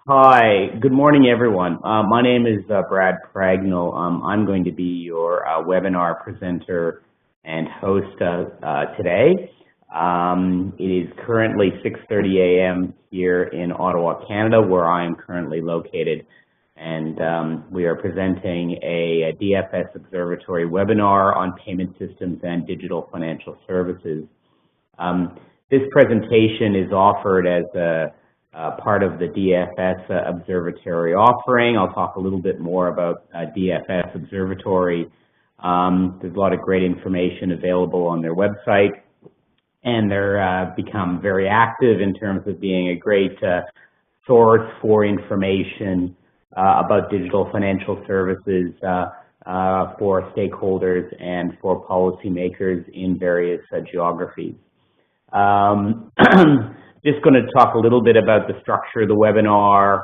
Hi, good morning, everyone. My name is Brad Pragnell. I'm going to be your webinar presenter and host today. It is currently 6:30 a.m. here in Ottawa, Canada, where I am currently located, and we are presenting a DFS Observatory webinar on payment systems and digital financial services. This presentation is offered as a part of the DFS Observatory offering. I'll talk a little bit more about DFS Observatory. There's a lot of great information available on their website, and they're become very active in terms of being a great source for information about digital financial services for stakeholders and for policymakers in various geographies. Just going to talk a little bit about the structure of the webinar,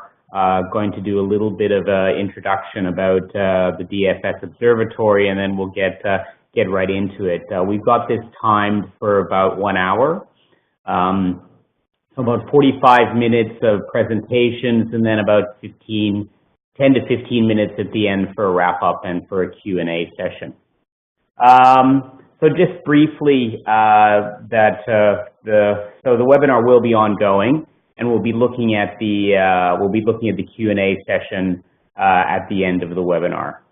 going to do a little bit of an introduction about the DFS Observatory, and then we'll get right into it. We've got this timed for about 1 hour, about 45 minutes of presentations, and then about 10 to 15 minutes at the end for a wrap-up and for a Q&A session. So just briefly, the webinar will be ongoing, and we'll be looking at the Q&A session at the end of the webinar.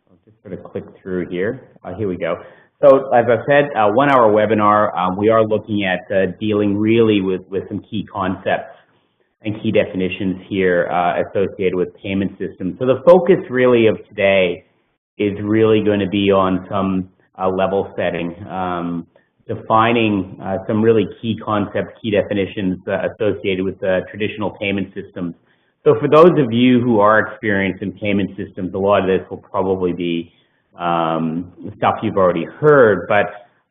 I'll just sort of click through here. Here we go. So as I said, 1 hour webinar. We are looking at dealing really with some key concepts and key definitions here associated with payment systems. So the focus really of today is really going to be on some level setting, defining some really key concepts, key definitions associated with traditional payment systems. So for those of you who are experienced in payment systems, a lot of this will probably be stuff you've already heard, but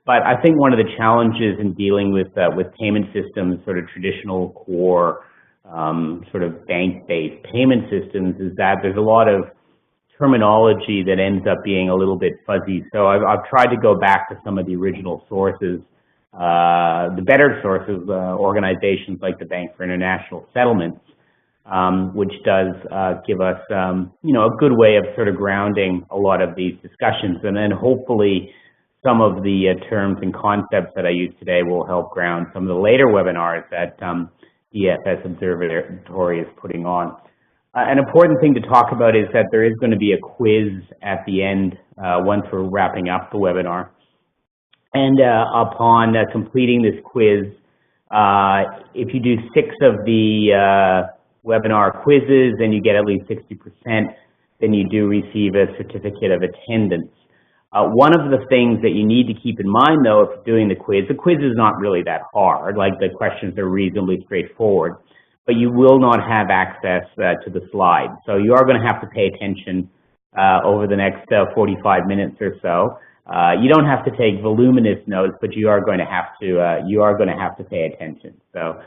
I think one of the challenges in dealing with payment systems, sort of traditional core, sort of bank-based payment systems, is that there's a lot of terminology that ends up being a little bit fuzzy. So I've tried to go back to some of the original sources, the better sources, organizations like the Bank for International Settlements, which does give us, a good way of sort of grounding a lot of these discussions. And then hopefully some of the terms and concepts that I use today will help ground some of the later webinars that DFS Observatory is putting on. An important thing to talk about is that there is going to be a quiz at the end once we're wrapping up the webinar. And upon completing this quiz, if you do 6 of the webinar quizzes and you get at least 60%, then you do receive a certificate of attendance. One of the things that you need to keep in mind, though, if you're doing the quiz is not really that hard. Like, the questions are reasonably straightforward, but you will not have access to the slides. So you are going to have to pay attention over the next 45 minutes or so. You don't have to take voluminous notes, but you are going to have to pay attention. So,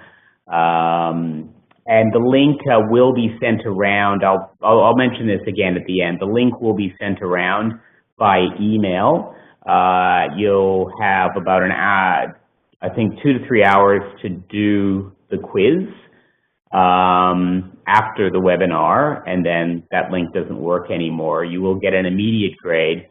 and the link will be sent around. I'll mention this again at the end. The link will be sent around by email. You'll have about an hour, I think 2 to 3 hours to do the quiz after the webinar, and then that link doesn't work anymore. You will get an immediate grade.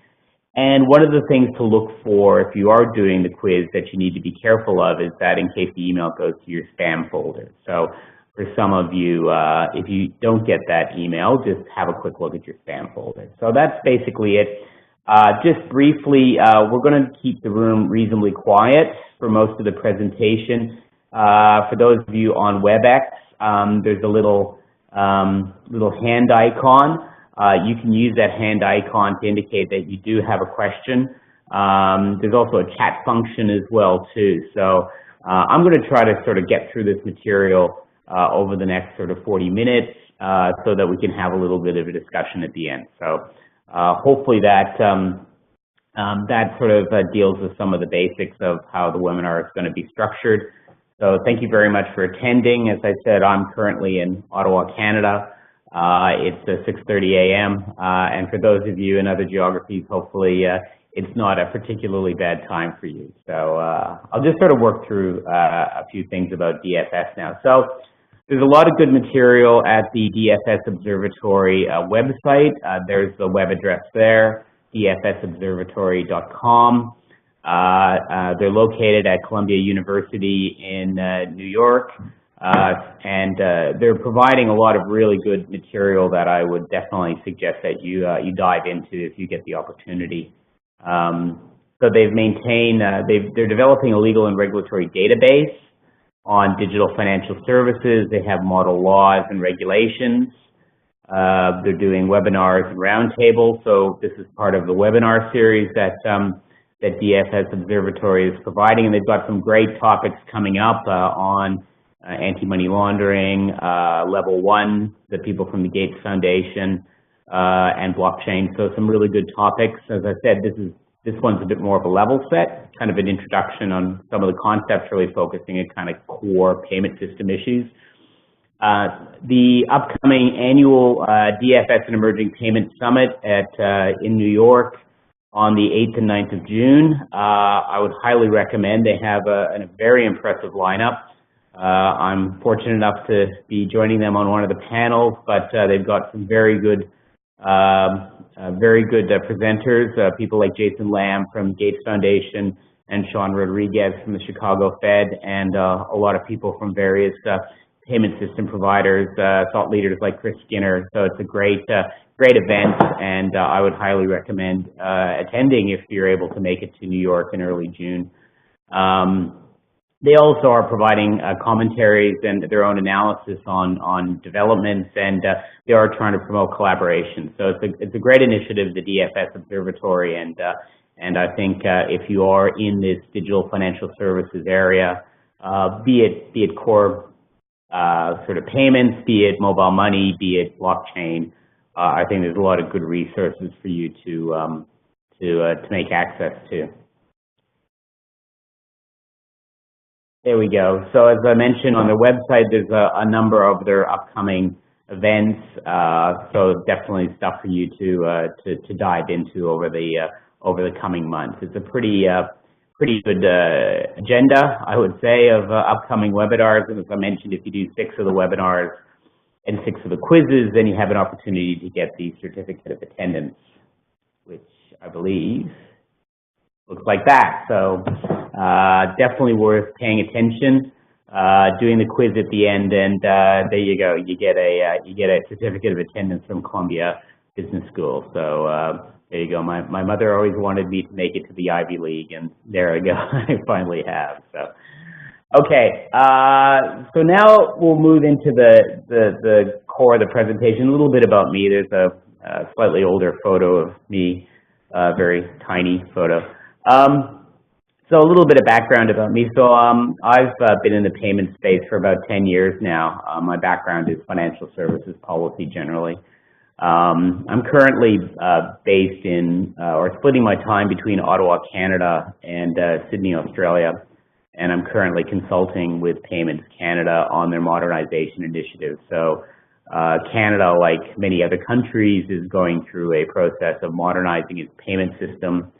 And one of the things to look for if you are doing the quiz that you need to be careful of is that in case the email goes to your spam folder. So for some of you, if you don't get that email, just have a quick look at your spam folder. So that's basically it. Just briefly, we're going to keep the room reasonably quiet for most of the presentation. For those of you on WebEx, there's a little hand icon. You can use that hand icon to indicate that you do have a question. There's also a chat function as well too. So I'm going to try to sort of get through this material over the next sort of 40 minutes so that we can have a little bit of a discussion at the end. So hopefully that sort of deals with some of the basics of how the webinar is going to be structured. So thank you very much for attending. As I said, I'm currently in Ottawa, Canada. It's 6:30 a.m. And for those of you in other geographies, hopefully it's not a particularly bad time for you. So I'll just sort of work through a few things about DFS now. So There's a lot of good material at the DFS Observatory website. There's the web address there, dfsobservatory.com. They're located at Columbia University in New York, and they're providing a lot of really good material that I would definitely suggest that you dive into if you get the opportunity. So they've maintained, they're developing a legal and regulatory database on digital financial services. They have model laws and regulations. They're doing webinars and roundtables. So this is part of the webinar series that that DFS Observatory is providing, and they've got some great topics coming up on anti-money laundering, level 1, the people from the Gates Foundation, and blockchain. So some really good topics. As I said, this one's a bit more of a level set, kind of an introduction on some of the concepts, really focusing on kind of core payment system issues. The upcoming annual DFS and Emerging Payment Summit in New York on the 8th and 9th of June, I would highly recommend. They have a very impressive lineup. I'm fortunate enough to be joining them on one of the panels, but they've got some very good presenters, people like Jason Lamb from Gates Foundation and Sean Rodriguez from the Chicago Fed, and a lot of people from various payment system providers, thought leaders like Chris Skinner. So it's a great event, and I would highly recommend attending if you're able to make it to New York in early June. They also are providing commentaries and their own analysis on developments, and they are trying to promote collaboration. So it's a great initiative, the DFS Observatory, and I think if you are in this digital financial services area, be it core sort of payments, be it mobile money, be it blockchain, I think there's a lot of good resources for you to make access to. There we go. So as I mentioned on their website, there's a number of their upcoming events. So definitely stuff for you to dive into over the coming months. It's a pretty good agenda, I would say, of upcoming webinars. And as I mentioned, if you do 6 of the webinars and 6 of the quizzes, then you have an opportunity to get the certificate of attendance, which I believe looks like that. So definitely worth paying attention, doing the quiz at the end, and there you go. You get a certificate of attendance from Columbia Business School. So there you go. My mother always wanted me to make it to the Ivy League, and there I go. I finally have. So okay. So now we'll move into the core of the presentation. A little bit about me. There's a slightly older photo of me, very tiny photo. So a little bit of background about me. So I've been in the payment space for about 10 years now. My background is financial services policy generally. I'm currently based in, or splitting my time between Ottawa, Canada and Sydney, Australia. And I'm currently consulting with Payments Canada on their modernization initiative. So Canada, like many other countries, is going through a process of modernizing its payment system.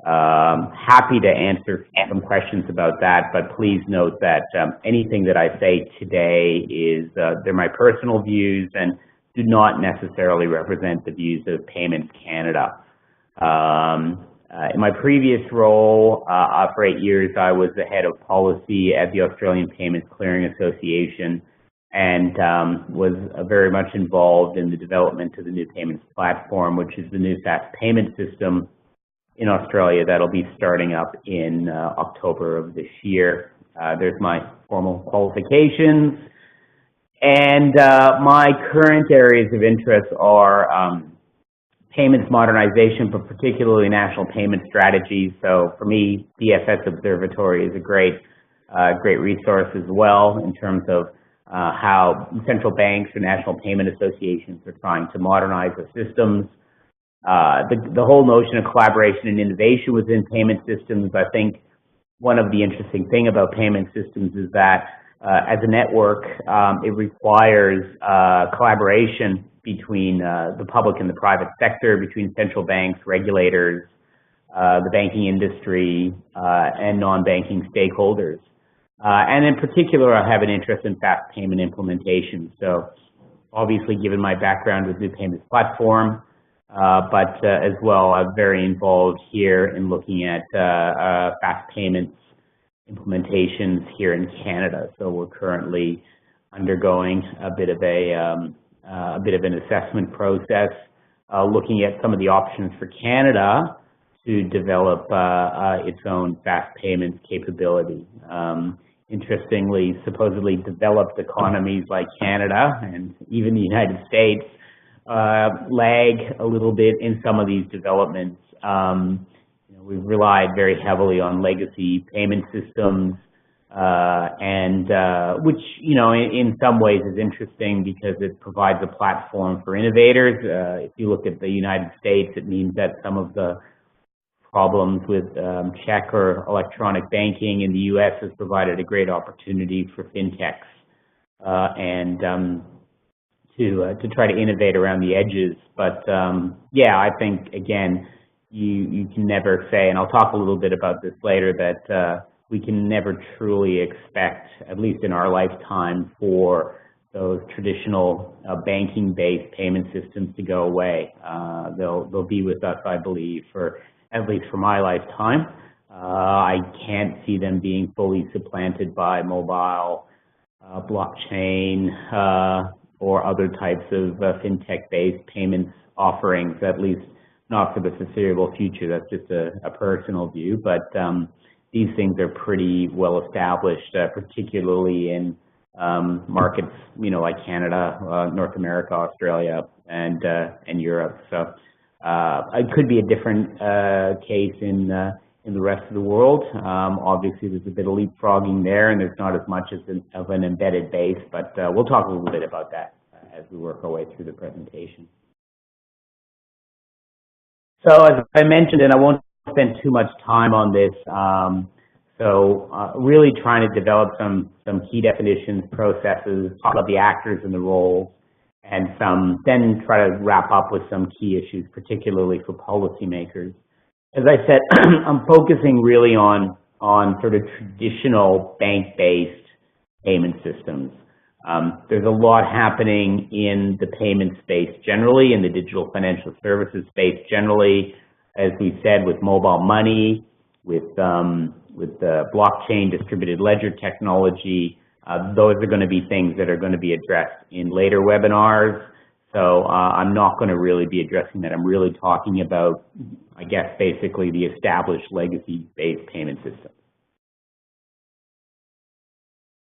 Happy to answer some questions about that, but please note that anything that I say today is, they're my personal views and do not necessarily represent the views of Payments Canada. In my previous role, for 8 years, I was the head of policy at the Australian Payments Clearing Association, and was very much involved in the development of the new payments platform, which is the new fast payment system in Australia that'll be starting up in October of this year. There's my formal qualifications. And my current areas of interest are payments modernization, but particularly national payment strategies. So for me, DFS Observatory is a great resource as well in terms of how central banks or national payment associations are trying to modernize their systems. The whole notion of collaboration and innovation within payment systems, I think one of the interesting thing about payment systems is that as a network, it requires collaboration between the public and the private sector, between central banks, regulators, the banking industry, and non-banking stakeholders. And in particular, I have an interest in fast payment implementation. So obviously, given my background with New Payments Platform, but as well, I'm very involved here in looking at fast payments implementations here in Canada. So we're currently undergoing a bit of an assessment process, looking at some of the options for Canada to develop its own fast payments capability. Interestingly, supposedly developed economies like Canada and even the United States lag a little bit in some of these developments. We've relied very heavily on legacy payment systems, and which, in some ways is interesting because it provides a platform for innovators. If you look at the United States, it means that some of the problems with check or electronic banking in the U.S. has provided a great opportunity for fintechs and to try to innovate around the edges. But yeah, I think again, you can never say, and I'll talk a little bit about this later, that we can never truly expect, at least in our lifetime, for those traditional banking-based payment systems to go away. They'll be with us, I believe, for at least for my lifetime. I can't see them being fully supplanted by mobile, blockchain, or other types of fintech-based payments offerings, at least not for the foreseeable future. That's just a personal view, but these things are pretty well established, particularly in markets, like Canada, North America, Australia, and Europe. So it could be a different case in the rest of the world. Obviously, there's a bit of leapfrogging there, and there's not as much of an embedded base, but we'll talk a little bit about that as we work our way through the presentation. So as I mentioned, and I won't spend too much time on this, really trying to develop some key definitions, processes, talk about the actors and the roles, and then try to wrap up with some key issues, particularly for policymakers. As I said, I'm focusing really on sort of traditional bank-based payment systems. There's a lot happening in the payment space generally, in the digital financial services space generally, as we said, with mobile money, with the blockchain distributed ledger technology. Those are going to be things that are going to be addressed in later webinars. So I'm not going to really be addressing that. I'm really talking about, I guess, basically the established legacy-based payment system.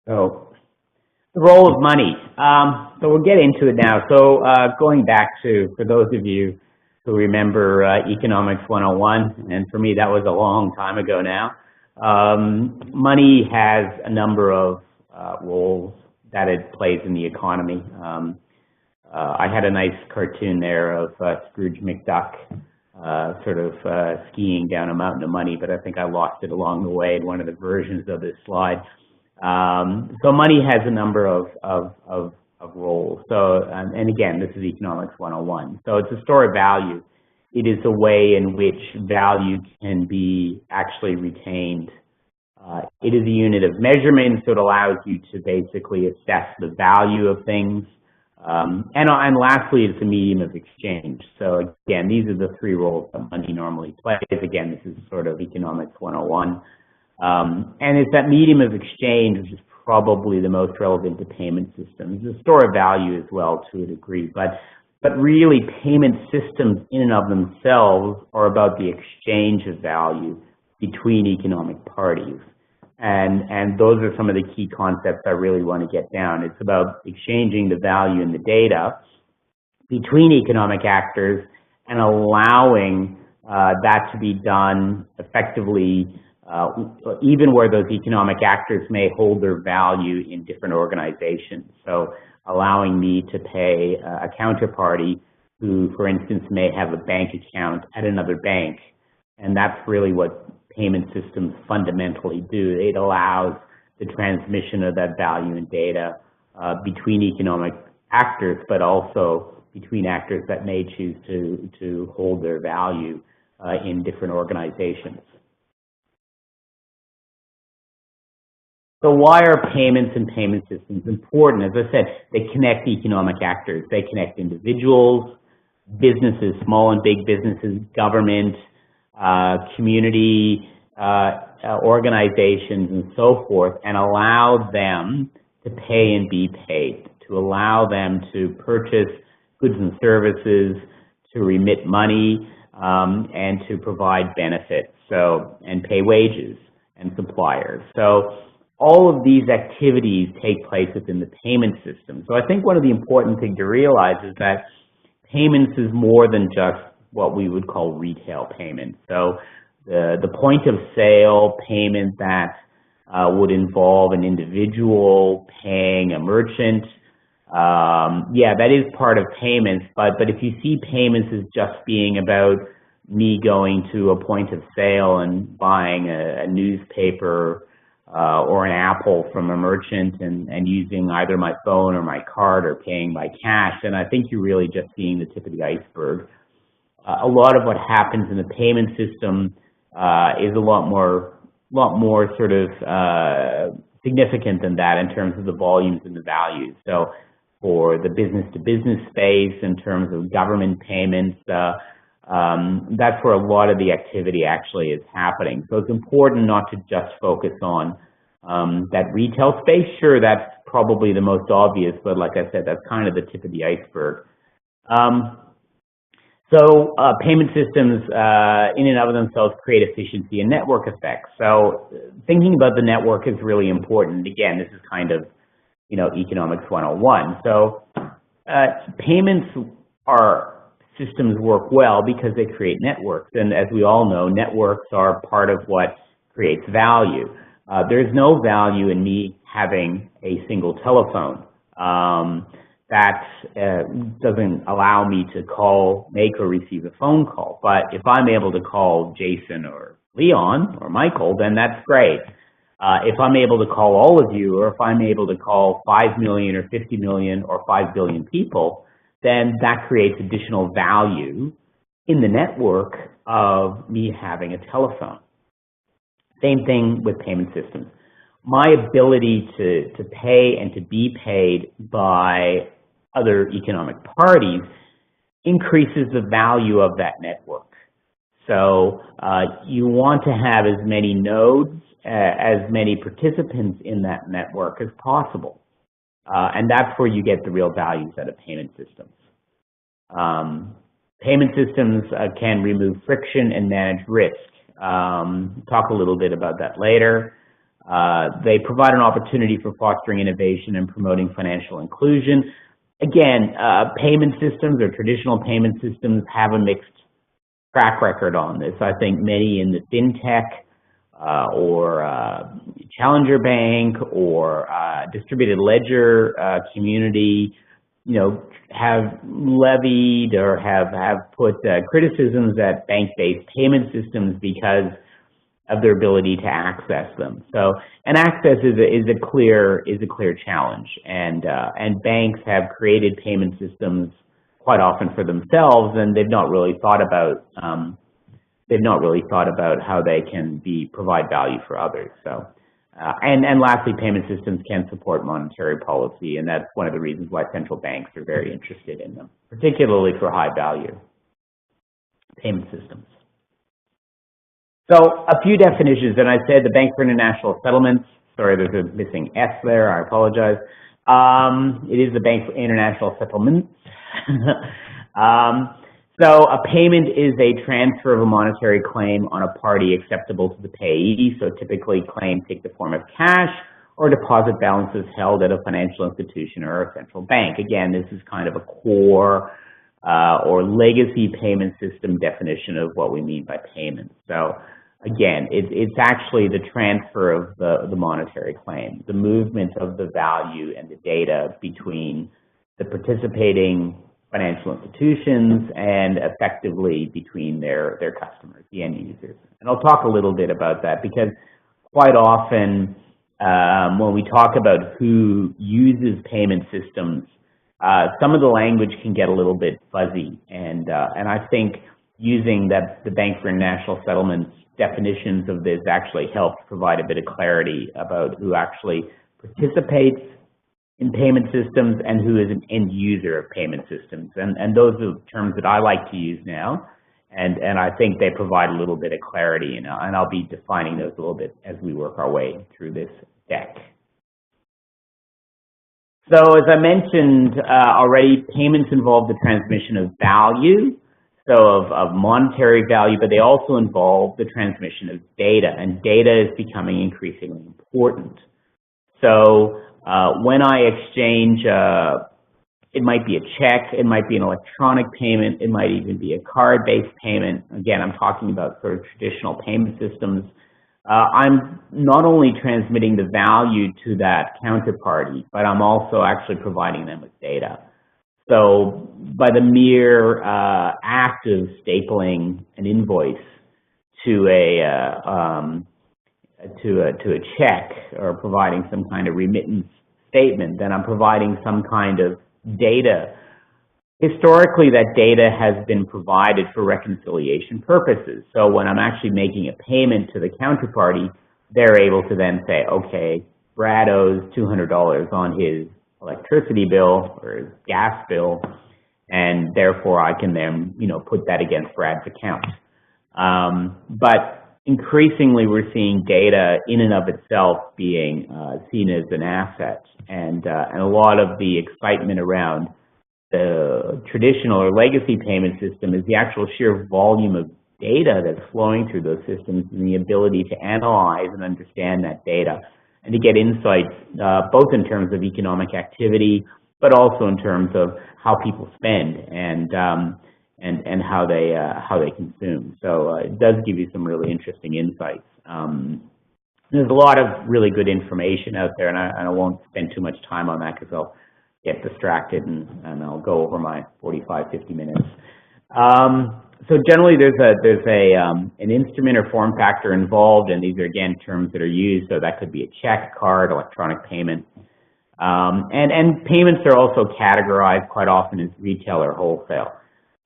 So the role of money. So we'll get into it now. So going back to, for those of you who remember Economics 101, and for me that was a long time ago now, money has a number of roles that it plays in the economy. I had a nice cartoon there of Scrooge McDuck sort of skiing down a mountain of money, but I think I lost it along the way in one of the versions of this slide. So money has a number of roles. So, and again, this is Economics 101. So it's a store of value. It is a way in which value can be actually retained. It is a unit of measurement, so it allows you to basically assess the value of things. And lastly, it's a medium of exchange. So again, these are the three roles that money normally plays. Again, this is sort of Economics 101. And it's that medium of exchange which is probably the most relevant to payment systems. The store of value as well to a degree, but really payment systems in and of themselves are about the exchange of value between economic parties. And those are some of the key concepts I really want to get down. It's about exchanging the value and the data between economic actors and allowing that to be done effectively, even where those economic actors may hold their value in different organizations. So allowing me to pay a counterparty who, for instance, may have a bank account at another bank. And that's really what payment systems fundamentally do. It allows the transmission of that value and data between economic actors, but also between actors that may choose to hold their value in different organizations. So why are payments and payment systems important? As I said, they connect economic actors. They connect individuals, businesses, small and big businesses, government, community organizations, and so forth, and allow them to pay and be paid, to allow them to purchase goods and services, to remit money, and to provide benefits, and pay wages and suppliers. So all of these activities take place within the payment system. So I think one of the important things to realize is that payments is more than just what we would call retail payments. So the point of sale payment that would involve an individual paying a merchant, yeah, that is part of payments, but if you see payments as just being about me going to a point of sale and buying a newspaper or an apple from a merchant and using either my phone or my card or paying by cash, then I think you're really just seeing the tip of the iceberg. A lot of what happens in the payment system is a lot more sort of significant than that in terms of the volumes and the values. So for the business-to-business space, in terms of government payments, that's where a lot of the activity actually is happening. So it's important not to just focus on that retail space. Sure, that's probably the most obvious, but like I said, that's kind of the tip of the iceberg. So payment systems in and of themselves create efficiency and network effects. So thinking about the network is really important. Again, this is kind of, economics 101. So payments systems work well because they create networks. And as we all know, networks are part of what creates value. There's no value in me having a single telephone. That doesn't allow me to call, make or receive a phone call. But if I'm able to call Jason or Leon or Michael, then that's great. If I'm able to call all of you, or if I'm able to call 5 million or 50 million or 5 billion people, then that creates additional value in the network of me having a telephone. Same thing with payment systems. My ability to pay and to be paid by other economic parties increases the value of that network. So you want to have as many nodes, as many participants in that network as possible. And that's where you get the real values out of payment systems. Payment systems can remove friction and manage risk. Talk a little bit about that later. They provide an opportunity for fostering innovation and promoting financial inclusion. Again, payment systems or traditional payment systems have a mixed track record on this. I think many in the fintech or challenger bank or distributed ledger community, have levied or have put criticisms at bank-based payment systems because of their ability to access them. So, and access is a clear challenge, and banks have created payment systems quite often for themselves, and they've not really thought about how they can provide value for others. So, and lastly, payment systems can support monetary policy, and that's one of the reasons why central banks are very interested in them, particularly for high value payment systems. So a few definitions, and I said the Bank for International Settlements. Sorry, there's a missing S there. I apologize. It is the Bank for International Settlements. So a payment is a transfer of a monetary claim on a party acceptable to the payee. So typically claims take the form of cash or deposit balances held at a financial institution or a central bank. Again, this is kind of a core or legacy payment system definition of what we mean by payments. So again, it's actually the transfer of the monetary claim, the movement of the value and the data between the participating financial institutions and effectively between their customers, the end users. And I'll talk a little bit about that because quite often when we talk about who uses payment systems, some of the language can get a little bit fuzzy, and I think using the Bank for International Settlements definitions of this actually help provide a bit of clarity about who actually participates in payment systems and who is an end user of payment systems. And those are terms that I like to use now, and I think they provide a little bit of clarity, and I'll be defining those a little bit as we work our way through this deck. So as I mentioned already, payments involve the transmission of value, so of monetary value, but they also involve the transmission of data, and data is becoming increasingly important. So when I exchange, it might be a check, it might be an electronic payment, it might even be a card-based payment. Again, I'm talking about sort of traditional payment systems. I'm not only transmitting the value to that counterparty, but I'm also actually providing them with data. So by the mere act of stapling an invoice to a check or providing some kind of remittance statement, then I'm providing some kind of data. Historically, that data has been provided for reconciliation purposes. So when I'm actually making a payment to the counterparty, they're able to then say, okay, Brad owes $200 on his electricity bill or his gas bill, and therefore I can then, put that against Brad's account. But increasingly, we're seeing data in and of itself being seen as an asset, and a lot of the excitement around the traditional or legacy payment system is the actual sheer volume of data that's flowing through those systems and the ability to analyze and understand that data and to get insights both in terms of economic activity, but also in terms of how people spend and how they consume. So it does give you some really interesting insights. There's a lot of really good information out there, and I won't spend too much time on that because I'll get distracted and I'll go over my 45, 50 minutes. So generally there's an instrument or form factor involved, and these are again terms that are used, so that could be a check, card, electronic payment. And payments are also categorized quite often as retail or wholesale.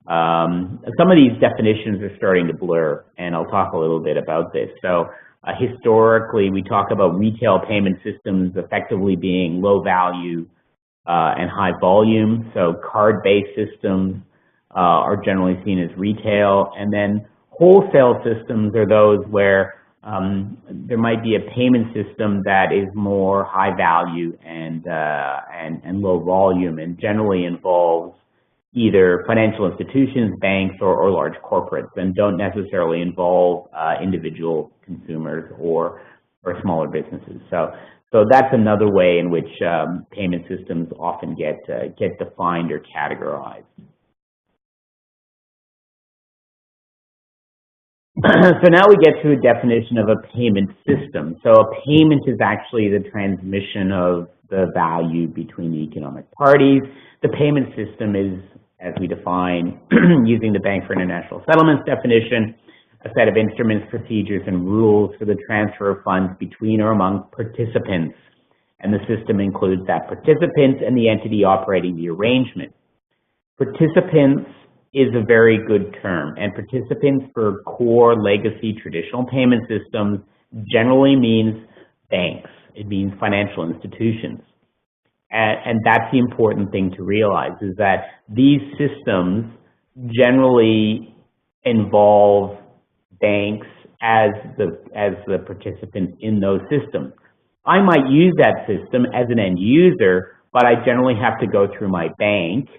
Some of these definitions are starting to blur, and I'll talk a little bit about this. So historically, we talk about retail payment systems effectively being low value and high volume. So card-based systems are generally seen as retail, and then wholesale systems are those where there might be a payment system that is more high value and low volume, and generally involves either financial institutions, banks, or large corporates, and don't necessarily involve individual consumers or smaller businesses. So that's another way in which payment systems often get defined or categorized. So now we get to a definition of a payment system. So a payment is actually the transmission of the value between the economic parties. The payment system is, as we define, using the Bank for International Settlements definition, a set of instruments, procedures, and rules for the transfer of funds between or among participants. And the system includes that participants and the entity operating the arrangement. Participants is a very good term, and participants for core legacy traditional payment systems generally means banks. It means financial institutions. And that's the important thing to realize, is that these systems generally involve banks as the participants in those systems. I might use that system as an end user, but I generally have to go through my bank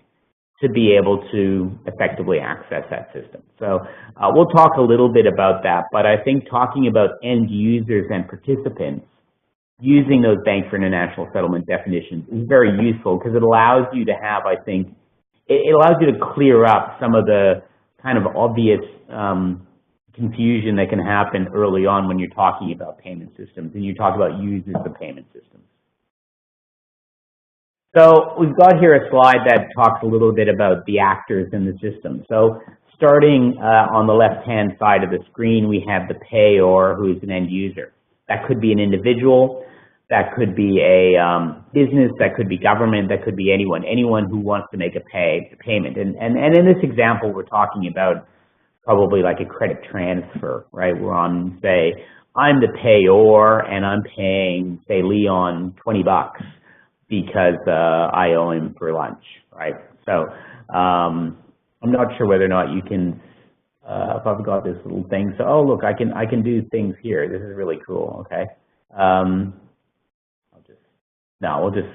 to be able to effectively access that system. So we'll talk a little bit about that, but I think talking about end users and participants using those Bank for International Settlement definitions is very useful, because it allows you to have, I think, it allows you to clear up some of the kind of obvious confusion that can happen early on when you're talking about payment systems and you talk about users of payment systems. So we've got here a slide that talks a little bit about the actors in the system. So starting on the left-hand side of the screen, we have the payor, who is an end user. That could be an individual, that could be a business, that could be government, that could be anyone who wants to make a payment. And in this example, we're talking about probably like a credit transfer, right? Where say, I'm the payor and I'm paying, say, Leon $20 because I owe him for lunch, right? So I'm not sure whether or not you can, if I've got this little thing. So, oh, look, I can do things here. This is really cool, okay? We'll just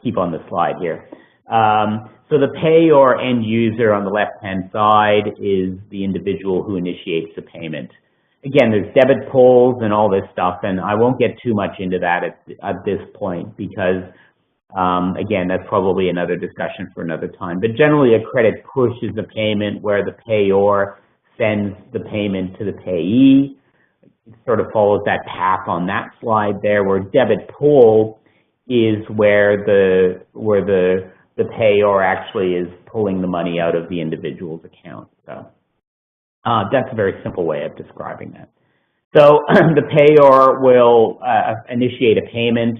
keep on the slide here. So the payor end user on the left-hand side is the individual who initiates the payment. Again, there's debit pulls and all this stuff, and I won't get too much into that at this point because, again, that's probably another discussion for another time. But generally, a credit push is a payment where the payor sends the payment to the payee. It sort of follows that path on that slide there, where debit pull is where the payor actually is pulling the money out of the individual's account. So that's a very simple way of describing that. So the payor will initiate a payment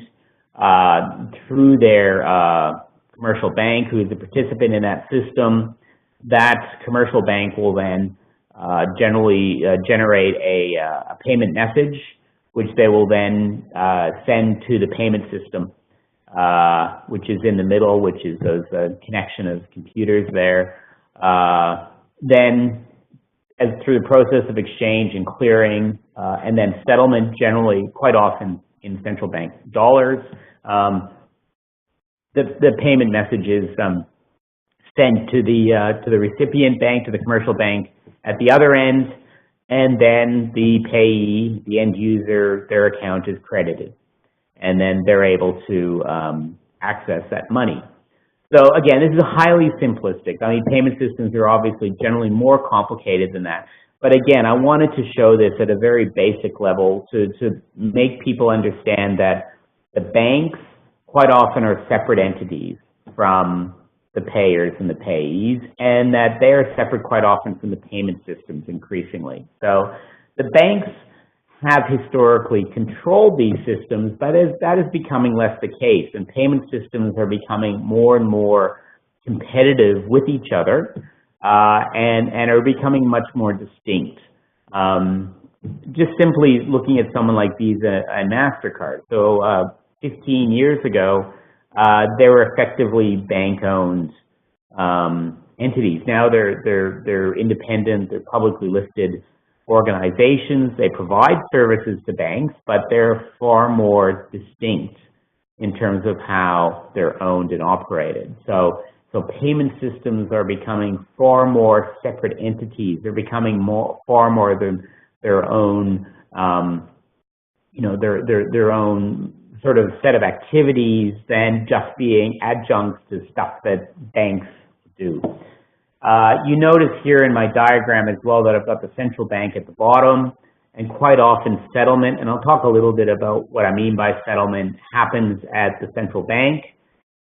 through their commercial bank, who is a participant in that system. That commercial bank will then generally generate a payment message, which they will then send to the payment system, which is in the middle, which is those connection of computers there. Then, through the process of exchange and clearing, and then settlement, generally, quite often in central bank dollars, the payment message is sent to the recipient bank, to the commercial bank at the other end, and then the payee, the end user, their account is credited. And then they're able to access that money. So again, this is highly simplistic. I mean, payment systems are obviously generally more complicated than that. But again, I wanted to show this at a very basic level to make people understand that the banks quite often are separate entities from the payers and the payees, and that they are separate quite often from the payment systems increasingly. So the banks have historically controlled these systems, but that is becoming less the case, and payment systems are becoming more and more competitive with each other, and are becoming much more distinct. Just simply looking at someone like Visa and MasterCard. So 15 years ago, they were effectively bank-owned entities. Now they're independent, they're publicly listed organizations. They provide services to banks, but they're far more distinct in terms of how they're owned and operated. So payment systems are becoming far more separate entities. They're becoming far more their own, their own sort of set of activities than just being adjuncts to stuff that banks do. You notice here in my diagram as well that I've got the central bank at the bottom, and quite often settlement, and I'll talk a little bit about what I mean by settlement, happens at the central bank.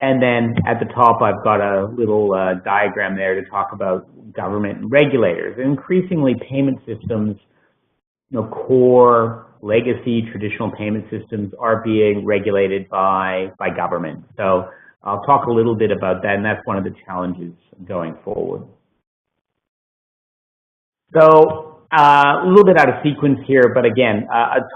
And then at the top, I've got a little diagram there to talk about government and regulators. And increasingly, payment systems, core, legacy, traditional payment systems are being regulated by government. So I'll talk a little bit about that, and that's one of the challenges going forward. So a little bit out of sequence here, but again,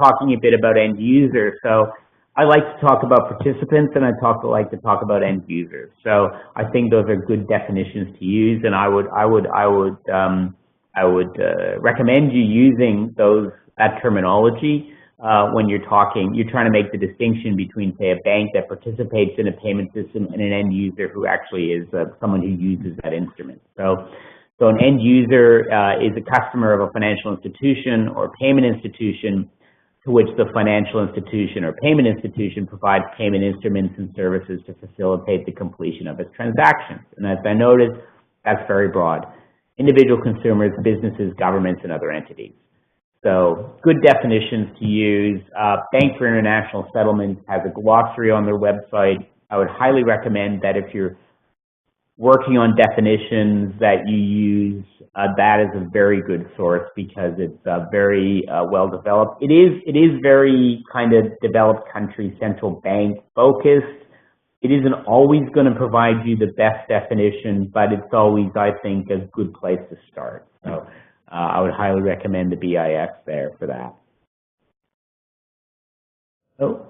talking a bit about end users. So I like to talk about participants, and I like to talk about end users. So I think those are good definitions to use, and I would recommend you using that terminology when you're trying to make the distinction between, say, a bank that participates in a payment system and an end user who actually is someone who uses that instrument. So an end user is a customer of a financial institution or payment institution to which the financial institution or payment institution provides payment instruments and services to facilitate the completion of its transactions. And as I noted, that's very broad. Individual consumers, businesses, governments, and other entities. So good definitions to use. Bank for International Settlements has a glossary on their website. I would highly recommend that if you're working on definitions that you use that is a very good source because it's very well developed. It is very kind of developed country central bank focused. It isn't always going to provide you the best definition, but it's always, I think, a good place to start. So I would highly recommend the BIS there for that. Oh,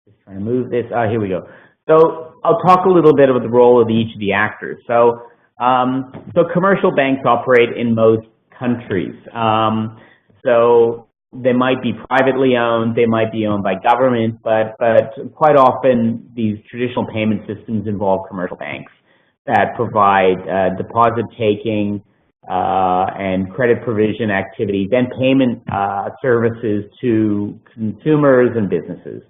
just trying to move this. Here we go. So I'll talk a little bit about the role of each of the actors. So, commercial banks operate in most countries. So they might be privately owned, they might be owned by government, but quite often these traditional payment systems involve commercial banks that provide deposit taking and credit provision activities and payment services to consumers and businesses.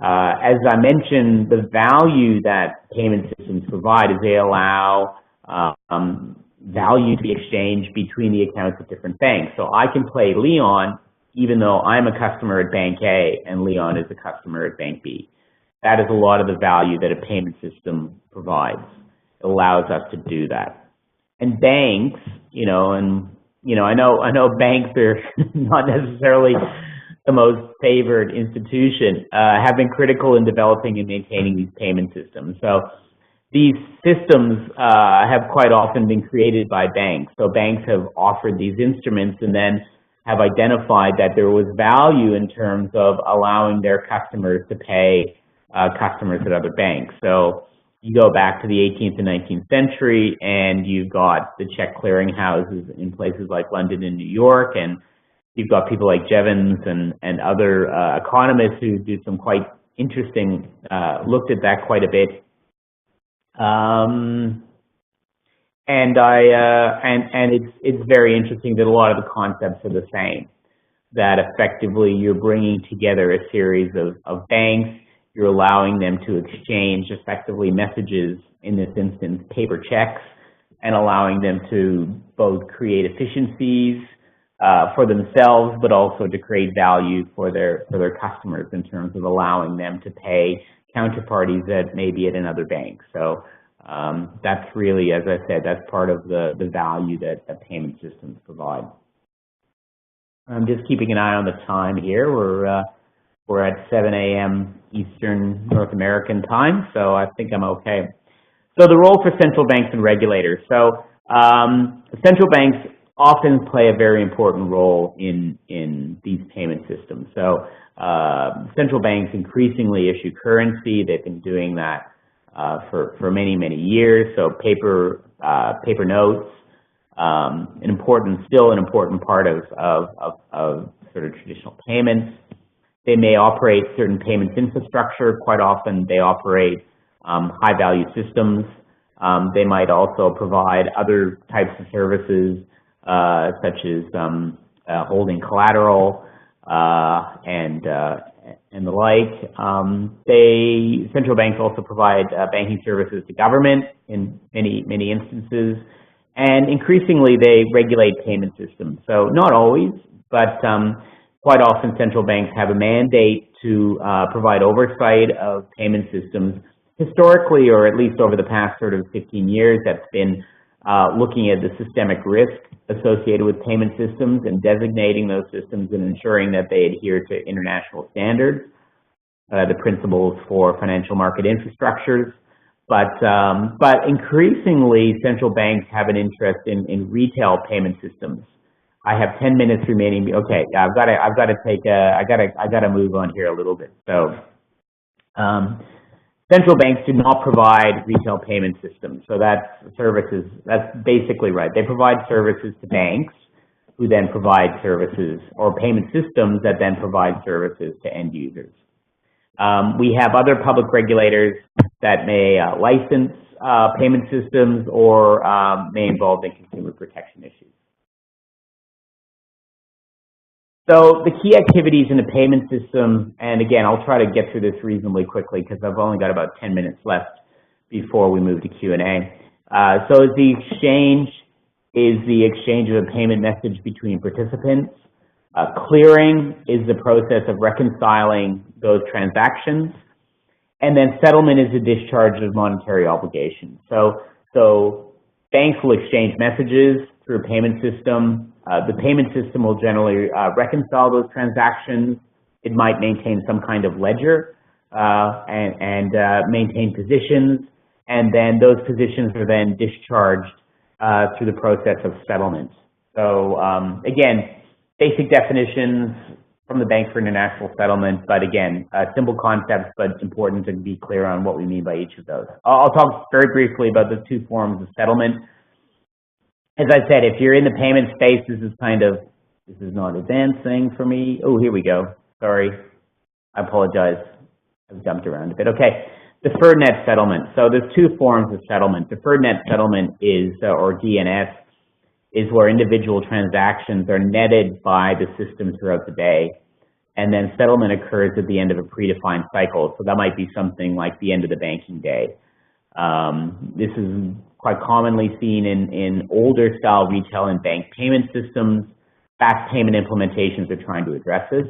As I mentioned, the value that payment systems provide is they allow value to be exchanged between the accounts of different banks. So I can pay Leon even though I'm a customer at Bank A and Leon is a customer at Bank B. That is a lot of the value that a payment system provides. It allows us to do that. And banks, I know banks are not necessarily the most favored institution, have been critical in developing and maintaining these payment systems. So these systems have quite often been created by banks. So banks have offered these instruments and then have identified that there was value in terms of allowing their customers to pay customers at other banks. So you go back to the 18th and 19th century and you've got the check clearing houses in places like London and New York, and you've got people like Jevons and other economists who do some quite interesting, looked at that quite a bit. It's very interesting that a lot of the concepts are the same, that effectively you're bringing together a series of banks, you're allowing them to exchange effectively messages, in this instance paper checks, and allowing them to both create efficiencies for themselves, but also to create value for their customers in terms of allowing them to pay counterparties that may be at another bank. So that's really, as I said, that's part of the value that payment systems provide. I'm just keeping an eye on the time here. We're at 7 a.m. Eastern North American time, so I think I'm okay. So the role for central banks and regulators. So central banks often play a very important role in these payment systems. So central banks increasingly issue currency. They've been doing that for many, many years. So paper notes, still an important part of sort of traditional payments. They may operate certain payments infrastructure. Quite often they operate high-value systems. They might also provide other types of services such as holding collateral and the like. Central banks also provide banking services to government in many instances, and increasingly they regulate payment systems. So not always, but quite often central banks have a mandate to provide oversight of payment systems. Historically, or at least over the past sort of 15 years, that's been looking at the systemic risk associated with payment systems and designating those systems and ensuring that they adhere to international standards, the principles for financial market infrastructures. But increasingly, central banks have an interest in retail payment systems. I have 10 minutes remaining. Okay, I've got to move on here a little bit. So, central banks do not provide retail payment systems. So that's services. That's basically right. They provide services to banks, who then provide services, or payment systems that then provide services to end users. We have other public regulators that may license payment systems or may involve in consumer protection issues. So the key activities in a payment system, and again, I'll try to get through this reasonably quickly because I've only got about 10 minutes left before we move to Q&A. So the exchange is the exchange of a payment message between participants. Clearing is the process of reconciling those transactions. And then settlement is the discharge of monetary obligations. So banks will exchange messages through a payment system. The payment system will generally reconcile those transactions. It might maintain some kind of ledger and maintain positions, and then those positions are then discharged through the process of settlement. So again, basic definitions from the Bank for International Settlement, but again, simple concepts, but important to be clear on what we mean by each of those. I'll talk very briefly about the two forms of settlement. As I said, if you're in the payment space, this is not advancing for me. Oh, here we go. Sorry, I apologize. I've jumped around a bit. Okay, deferred net settlement. So there's two forms of settlement. Deferred net settlement is, or DNS, is where individual transactions are netted by the system throughout the day, and then settlement occurs at the end of a predefined cycle. So that might be something like the end of the banking day. This is quite commonly seen in older style retail and bank payment systems. Fast payment implementations are trying to address this,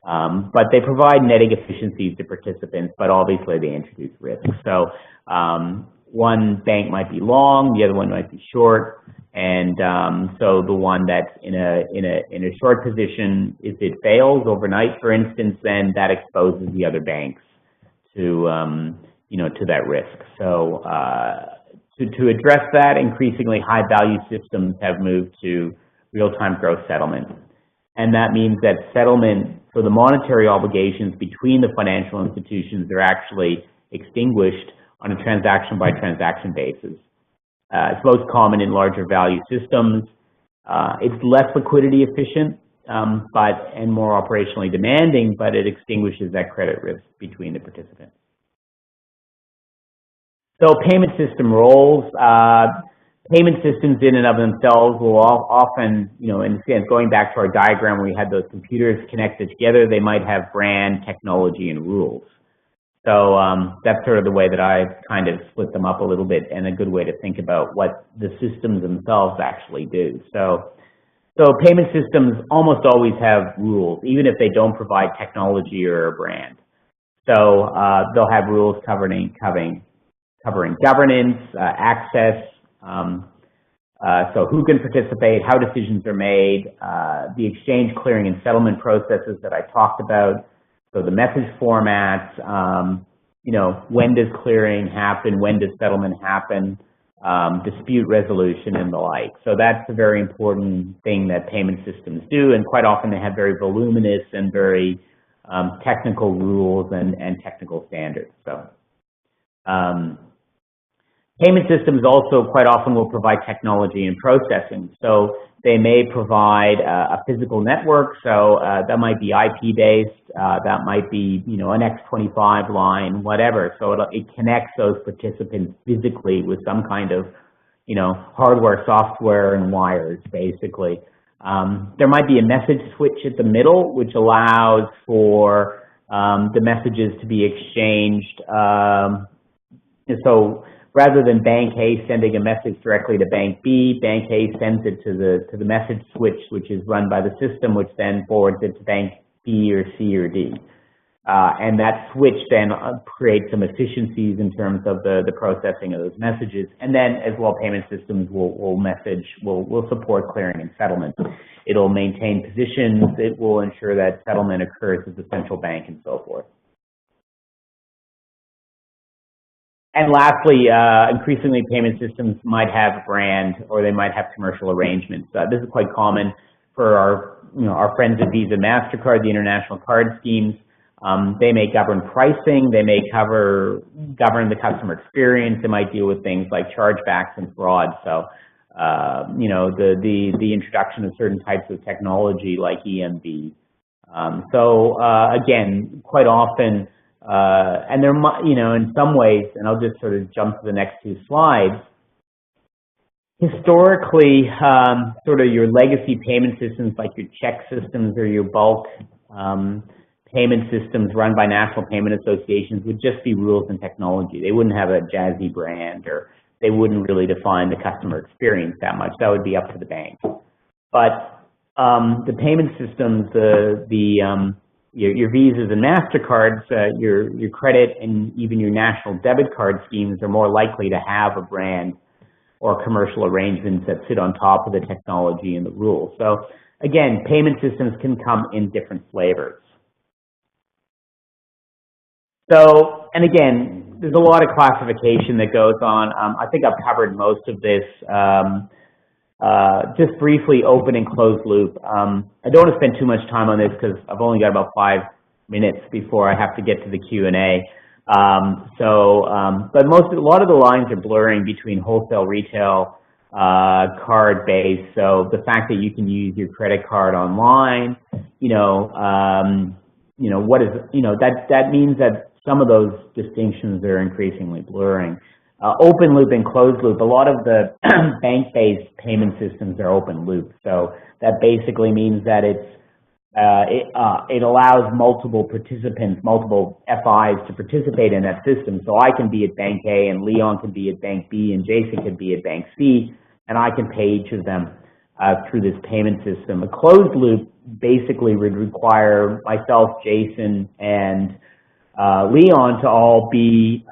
but they provide netting efficiencies to participants, but obviously they introduce risks. So one bank might be long, the other one might be short, and so the one that's in a short position, if it fails overnight, for instance, then that exposes the other banks to to that risk. So to address that, increasingly high value systems have moved to real-time gross settlement, and that means that settlement for the monetary obligations between the financial institutions are actually extinguished on a transaction-by-transaction basis. It's most common in larger value systems. It's less liquidity efficient and more operationally demanding, but it extinguishes that credit risk between the participants. So payment system roles. Payment systems in and of themselves will often, and again, going back to our diagram where we had those computers connected together, they might have brand, technology, and rules. So that's sort of the way that I've kind of split them up a little bit, and a good way to think about what the systems themselves actually do. So payment systems almost always have rules, even if they don't provide technology or a brand. So they'll have rules covering governance, access, so who can participate, how decisions are made, the exchange, clearing, and settlement processes that I talked about. So the message formats, when does clearing happen, when does settlement happen, dispute resolution, and the like. So that's a very important thing that payment systems do, and quite often they have very voluminous and very technical rules and technical standards. So payment systems also quite often will provide technology and processing. So they may provide a physical network, so that might be IP-based, that might be an X25 line, whatever. So it connects those participants physically with some kind of hardware, software, and wires, basically. There might be a message switch at the middle, which allows for the messages to be exchanged. So rather than Bank A sending a message directly to Bank B, Bank A sends it to the message switch, which is run by the system, which then forwards it to Bank B or C or D. And that switch then creates some efficiencies in terms of the processing of those messages. And then as well, payment systems will support clearing and settlement. It'll maintain positions, it will ensure that settlement occurs at the central bank and so forth. And lastly, increasingly payment systems might have a brand or they might have commercial arrangements. This is quite common for our friends at Visa, MasterCard, the international card schemes. They may govern pricing, they may govern the customer experience, they might deal with things like chargebacks and fraud. So, the introduction of certain types of technology like EMV. Again, quite often, and there might, in some ways, and I'll just sort of jump to the next two slides. Historically, sort of your legacy payment systems like your check systems or your bulk payment systems run by national payment associations would just be rules and technology. They wouldn't have a jazzy brand, or they wouldn't really define the customer experience that much. That would be up to the bank. But the payment systems, your Visas and MasterCards, your credit and even your national debit card schemes are more likely to have a brand or commercial arrangements that sit on top of the technology and the rules. So again, payment systems can come in different flavors. So, and again, there's a lot of classification that goes on. I think I've covered most of this. just briefly, open and closed loop. I don't want to spend too much time on this because I've only got about 5 minutes before I have to get to the Q&A. But a lot of the lines are blurring between wholesale, retail, card-based. So the fact that you can use your credit card online, that means that some of those distinctions are increasingly blurring. Open loop and closed loop, a lot of the bank-based payment systems are open loop. So that basically means that it allows multiple participants, multiple FIs to participate in that system. So I can be at Bank A and Leon can be at Bank B and Jason can be at Bank C, and I can pay each of them through this payment system. A closed loop basically would require myself, Jason, and Leon to all be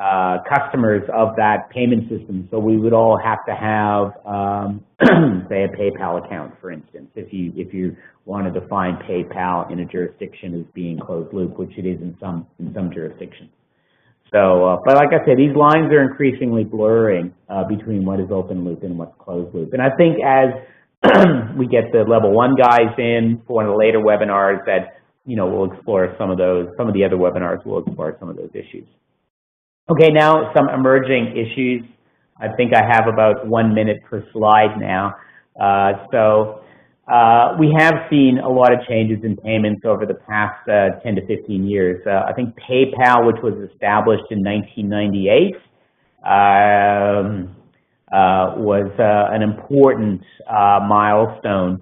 customers of that payment system. So we would all have to have, say, a PayPal account, for instance, if you want to define PayPal in a jurisdiction as being closed loop, which it is in some jurisdictions. So, but like I said, these lines are increasingly blurring between what is open loop and what's closed loop. And I think as we get the level 1 guys in for one of the later webinars, that we'll explore some of those. Some of the other webinars will explore some of those issues. Okay, now some emerging issues. I think I have about 1 minute per slide now. We have seen a lot of changes in payments over the past 10 to 15 years. I think PayPal, which was established in 1998, was an important milestone.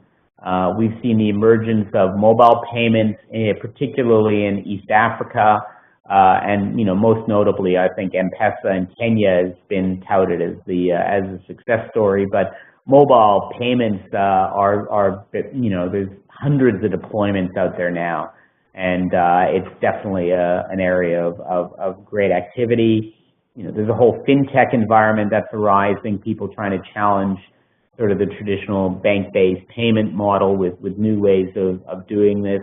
We've seen the emergence of mobile payments, particularly in East Africa, and most notably, I think M-Pesa in Kenya has been touted as a success story. But mobile payments there's hundreds of deployments out there now, and it's definitely an area of great activity. There's a whole fintech environment that's arising, people trying to challenge sort of the traditional bank-based payment model with new ways of doing this.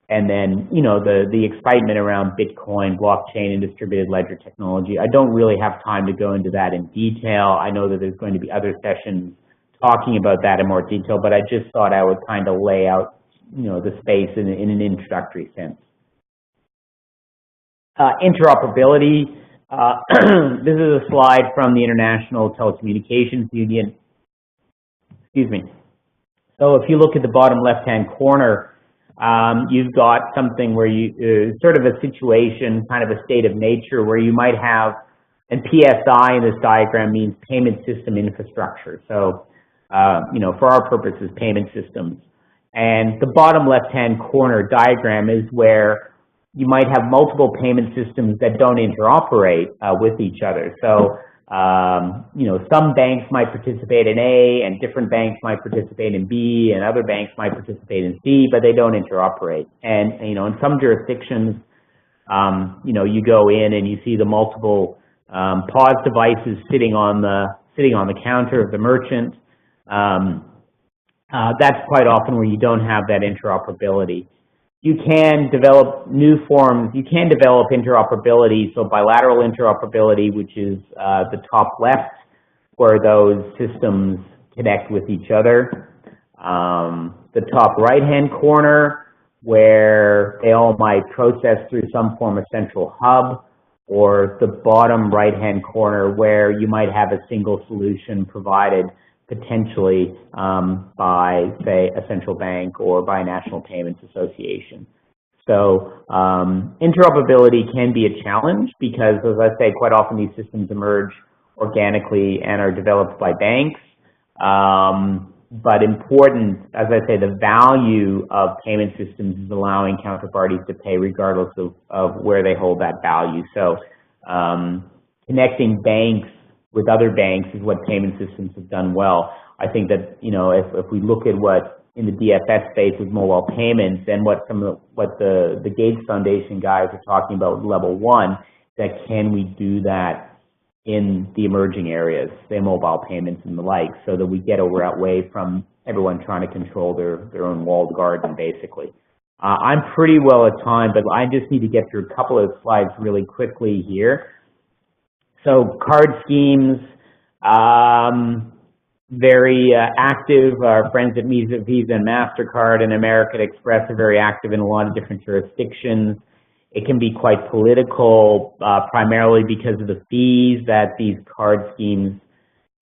And then, the excitement around Bitcoin, blockchain, and distributed ledger technology. I don't really have time to go into that in detail. I know that there's going to be other sessions talking about that in more detail, but I just thought I would kind of lay out, the space in an introductory sense. Interoperability. This is a slide from the International Telecommunications Union. Excuse me. So if you look at the bottom left-hand corner, you've got something where sort of a situation, kind of a state of nature, where you might have, and PSI in this diagram means payment system infrastructure. So, for our purposes, payment systems. And the bottom left-hand corner diagram is where you might have multiple payment systems that don't interoperate with each other. So, some banks might participate in A, and different banks might participate in B, and other banks might participate in C, but they don't interoperate. And in some jurisdictions, you go in and you see the multiple POS devices sitting on the counter of the merchant. That's quite often where you don't have that interoperability. You can develop new forms. You can develop interoperability, so bilateral interoperability, which is the top left, where those systems connect with each other. The top right-hand corner, where they all might process through some form of central hub, or the bottom right-hand corner, where you might have a single solution provided potentially by, say, a central bank or by a national payments association. So interoperability can be a challenge because, as I say, quite often these systems emerge organically and are developed by banks. But important, as I say, the value of payment systems is allowing counterparties to pay regardless of where they hold that value. So connecting banks with other banks is what payment systems have done well. I think that, if we look at what in the DFS space with mobile payments and what the Gates Foundation guys are talking about with level 1, that can we do that in the emerging areas, say mobile payments and the like, so that we get away from everyone trying to control their own walled garden, basically. I'm pretty well at time, but I just need to get through a couple of slides really quickly here. So card schemes, very active. Our friends at Visa and MasterCard and American Express are very active in a lot of different jurisdictions. It can be quite political, primarily because of the fees that these card schemes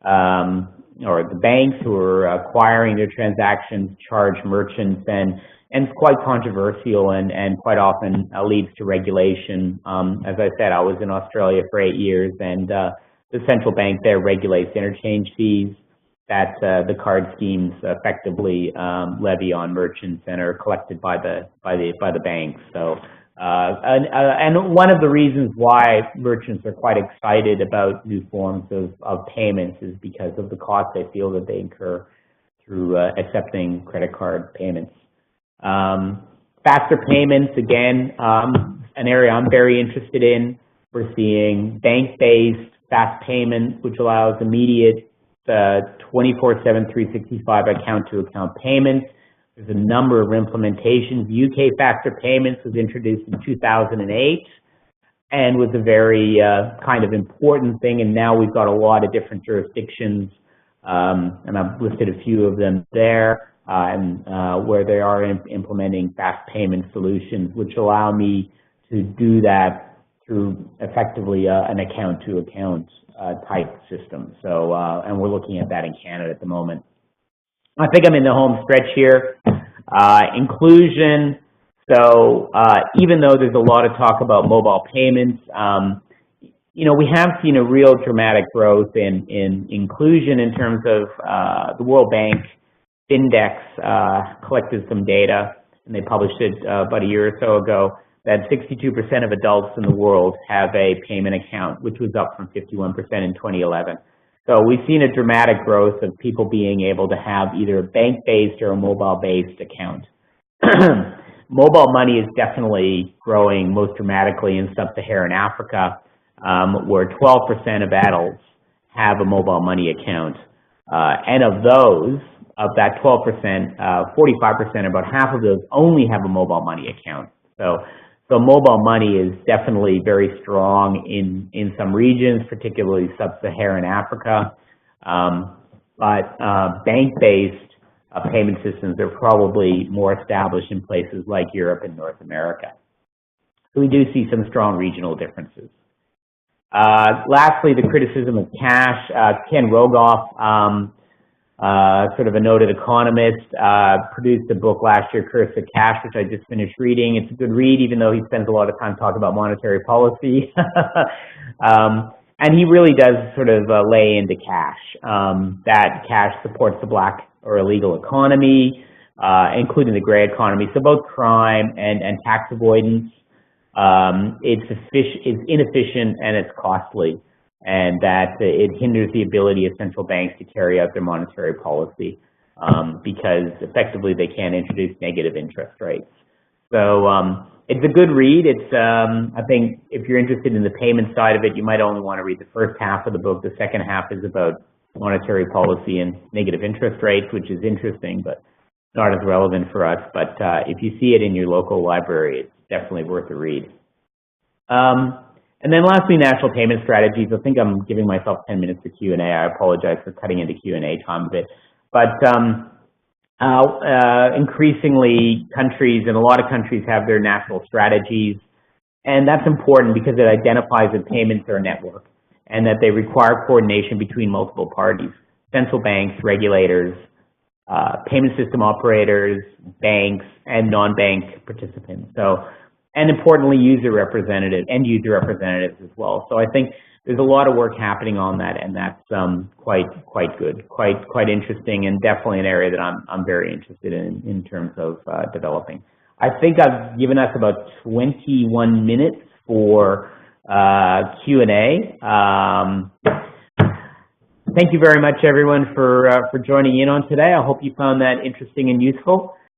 or the banks who are acquiring their transactions charge merchants, and it's quite controversial and quite often leads to regulation. As I said, I was in Australia for 8 years, and the central bank there regulates interchange fees that the card schemes effectively levy on merchants and are collected by the banks. So, and one of the reasons why merchants are quite excited about new forms of payments is because of the cost they feel that they incur through accepting credit card payments. Faster payments, again, an area I'm very interested in. We're seeing bank-based fast payments, which allows immediate 24/7, 365 account-to-account payments. There's a number of implementations. UK Faster Payments was introduced in 2008 and was a very kind of important thing, and now we've got a lot of different jurisdictions, and I've listed a few of them there, where they are implementing fast payment solutions, which allow me to do that through effectively an account-to-account type system. So, and we're looking at that in Canada at the moment. I think I'm in the home stretch here. Inclusion. So, even though there's a lot of talk about mobile payments, you know, we have seen a real dramatic growth in inclusion in terms of the World Bank Index collected some data, and they published it about a year or so ago, that 62% of adults in the world have a payment account, which was up from 51% in 2011. So we've seen a dramatic growth of people being able to have either a bank-based or a mobile-based account. Mobile money is definitely growing most dramatically in sub-Saharan Africa, where 12% of adults have a mobile money account. And of those, of that 12%, 45%, about half of those only have a mobile money account. So mobile money is definitely very strong in some regions, particularly sub-Saharan Africa. But bank-based payment systems are probably more established in places like Europe and North America. So we do see some strong regional differences. Lastly, the criticism of cash. Ken Rogoff, sort of a noted economist, produced a book last year, Curse of Cash, which I just finished reading. It's a good read, even though he spends a lot of time talking about monetary policy. And he really does sort of lay into cash, that cash supports the black or illegal economy, including the gray economy. So both crime and tax avoidance, it's inefficient and it's costly, and that it hinders the ability of central banks to carry out their monetary policy because effectively they can't introduce negative interest rates. So it's a good read. It's I think if you're interested in the payment side of it, you might only want to read the first half of the book. The second half is about monetary policy and negative interest rates, which is interesting, but not as relevant for us. But if you see it in your local library, it's definitely worth a read. And then lastly, national payment strategies. I think I'm giving myself 10 minutes for Q&A. I apologize for cutting into Q&A time a bit. But increasingly, countries, and a lot of countries have their national strategies. And that's important because it identifies that payments are a network and that they require coordination between multiple parties, central banks, regulators, payment system operators, banks, and non-bank participants. So, and importantly, end user representatives as well. So I think there's a lot of work happening on that, and that's quite good, quite interesting, and definitely an area that I'm very interested in terms of developing. I think I've given us about 21 minutes for Q&A. Thank you very much, everyone, for joining in on today. I hope you found that interesting and useful.